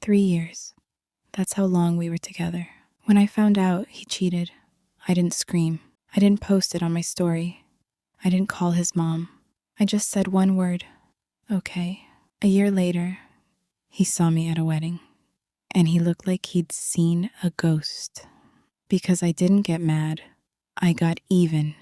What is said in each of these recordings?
3 years. That's how long we were together. When I found out he cheated, I didn't scream. I didn't post it on my story. I didn't call his mom. I just said one word, okay. A year later, he saw me at a wedding, and he looked like he'd seen a ghost. Because I didn't get mad, I got even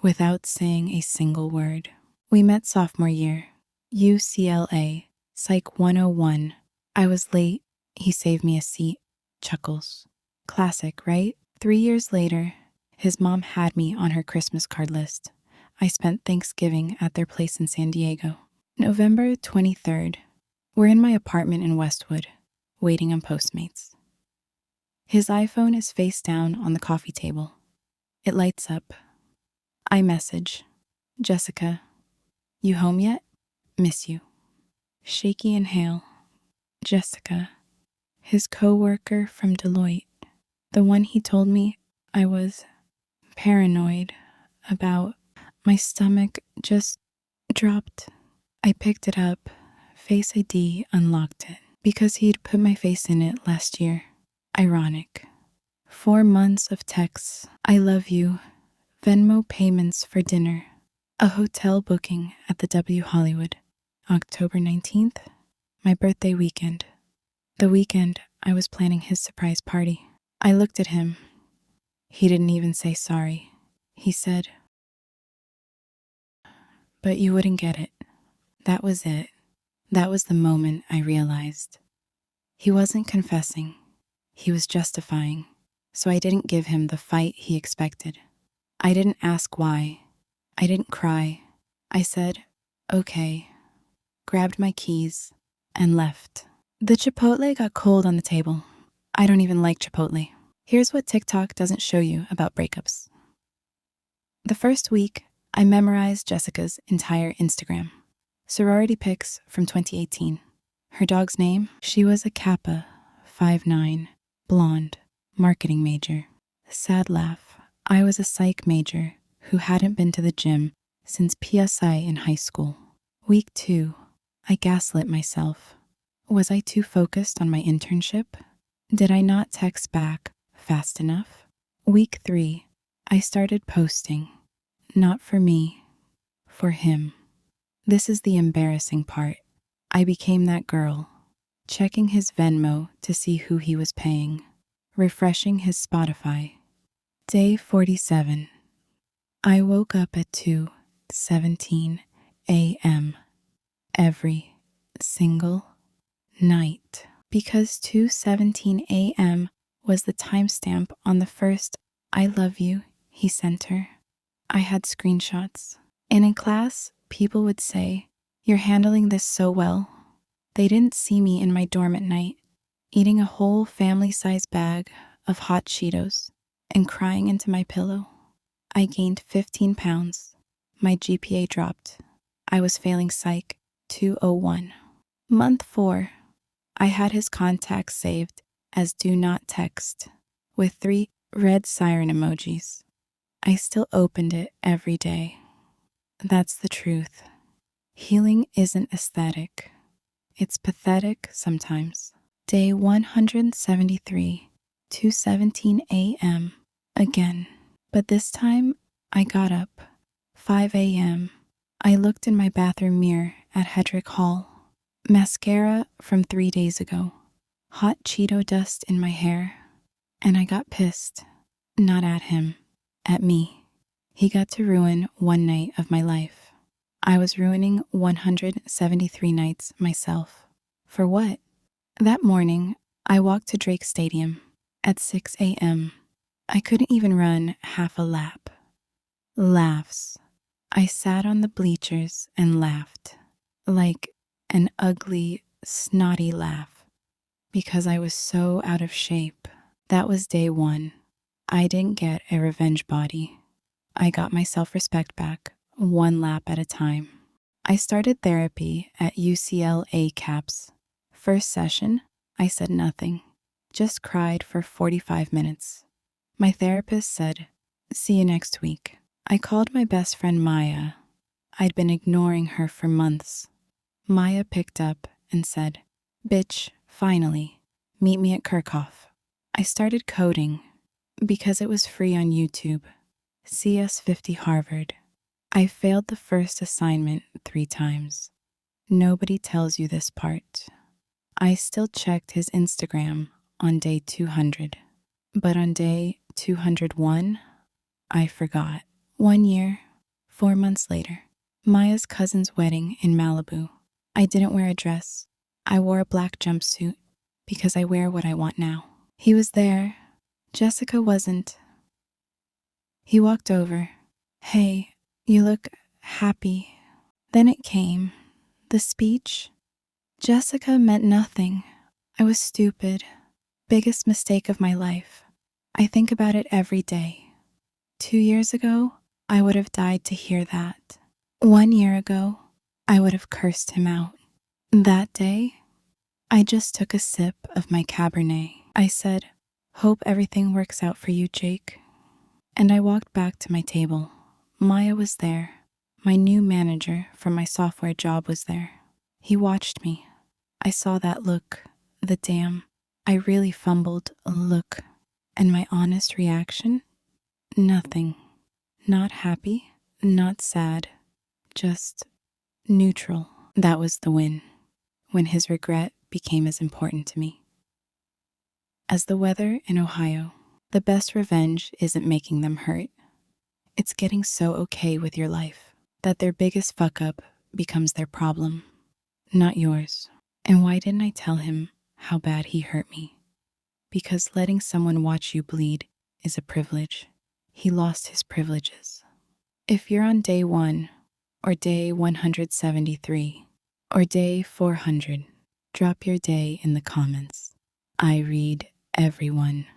without saying a single word. We met sophomore year, UCLA, Psych 101. I was late. He saved me a seat. Chuckles. Classic, right? 3 years later, his mom had me on her Christmas card list. I spent Thanksgiving at their place in San Diego. November 23rd. We're in my apartment in Westwood, waiting on Postmates. His iPhone is face down on the coffee table. It lights up. I message, Jessica, you home yet? Miss you. Shaky inhale. Jessica, his coworker from Deloitte, the one he told me I was paranoid about. My stomach just dropped. I picked it up. Face ID unlocked it because he'd put my face in it last year. Ironic. 4 months of texts. I love you. Venmo payments for dinner. A hotel booking at the W Hollywood. October 19th, my birthday weekend. The weekend I was planning his surprise party. I looked at him. He didn't even say sorry. He said, but you wouldn't get it. That was it. That was the moment I realized. He wasn't confessing. He was justifying. So I didn't give him the fight he expected. I didn't ask why. I didn't cry. I said, okay, grabbed my keys, and left. The Chipotle got cold on the table. I don't even like Chipotle. Here's what TikTok doesn't show you about breakups. The first week, I memorized Jessica's entire Instagram. Sorority pics from 2018. Her dog's name? She was a Kappa, 5'9", blonde, marketing major. Sad laugh. I was a psych major who hadn't been to the gym since PSI in high school. Week 2, I gaslit myself. Was I too focused on my internship? Did I not text back fast enough? Week 3, I started posting. Not for me, for him. This is the embarrassing part. I became that girl, checking his Venmo to see who he was paying, refreshing his Spotify. Day 47. I woke up at 2:17 a.m. every single night because 2:17 a.m. was the timestamp on the first I love you he sent her. I had screenshots. And in class, people would say, you're handling this so well. They didn't see me in my dorm at night, eating a whole family-sized bag of hot Cheetos and crying into my pillow. I gained 15 pounds. My GPA dropped. I was failing Psych 201. Month 4, I had his contacts saved as do not text with 3 red siren emojis. I still opened it every day. That's the truth. Healing isn't aesthetic. It's pathetic sometimes. Day 173, 2:17 a.m. again. But this time, I got up. 5 a.m. I looked in my bathroom mirror at Hedrick Hall. Mascara from 3 days ago. Hot Cheeto dust in my hair. And I got pissed. Not at him. At me. He got to ruin one night of my life. I was ruining 173 nights myself. For what? That morning, I walked to Drake Stadium at 6 a.m. I couldn't even run half a lap. Laughs. I sat on the bleachers and laughed. Like an ugly, snotty laugh. Because I was so out of shape. That was day 1. I didn't get a revenge body. I got my self-respect back, 1 lap at a time. I started therapy at UCLA CAPS. First session, I said nothing. Just cried for 45 minutes. My therapist said, see you next week. I called my best friend Maya. I'd been ignoring her for months. Maya picked up and said, bitch, Finally, meet me at Kirchhoff. I started coding because it was free on YouTube. CS50 Harvard. I failed the first assignment 3 times. Nobody tells you this part. I still checked his Instagram on day 200. But on day 201, I forgot. 1 year, 4 months later, Maya's cousin's wedding in Malibu. I didn't wear a dress. I wore a black jumpsuit because I wear what I want now. He was there. Jessica wasn't. He walked over. Hey, you look happy. Then it came. The speech. Jessica meant nothing. I was stupid. Biggest mistake of my life. I think about it every day. 2 years ago, I would have died to hear that. 1 year ago, I would have cursed him out. That day, I just took a sip of my Cabernet. I said, "Hope everything works out for you, Jake." And I walked back to my table. Maya was there. My new manager from my software job was there. He watched me. I saw that look, the damn, I really fumbled look. And my honest reaction? Nothing. Not happy, not sad, just neutral. That was the win, when his regret became as important to me. As the weather in Ohio, the best revenge isn't making them hurt. It's getting so okay with your life that their biggest fuck up becomes their problem, not yours. And why didn't I tell him how bad he hurt me? Because letting someone watch you bleed is a privilege. He lost his privileges. If you're on day 1, or day 173, or day 400, drop your day in the comments. I read everyone.